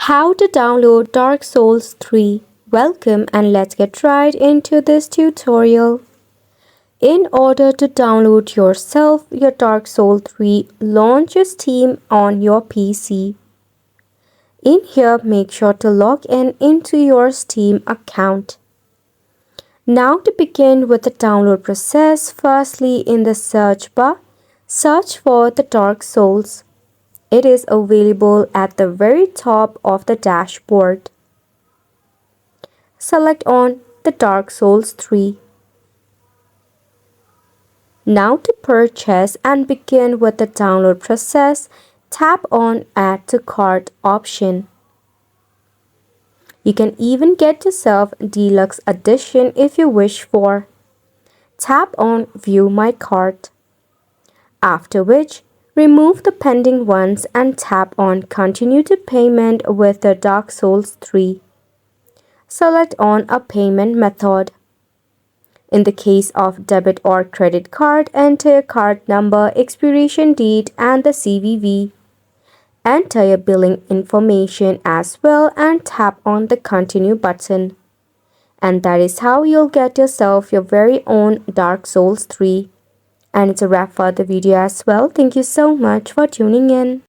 How to download Dark Souls 3. Welcome and let's get right into this tutorial. In order to download yourself your Dark Souls 3, launch your Steam on your PC. In here, make sure to log in into your Steam account. Now to begin with the download process, firstly in the search bar, search for the Dark Souls. It is available at the very top of the dashboard. Select on the Dark Souls 3. Now to purchase and begin with the download process, tap on Add to Cart option. You can even get yourself Deluxe Edition if you wish for. Tap on View My Cart. After which, remove the pending ones and tap on Continue to Payment with the Dark Souls 3. Select on a payment method. In the case of debit or credit card, enter your card number, expiration date and the CVV. Enter your billing information as well and tap on the Continue button. And that is how you'll get yourself your very own Dark Souls 3. And it's a wrap for the video as well. Thank you so much for tuning in.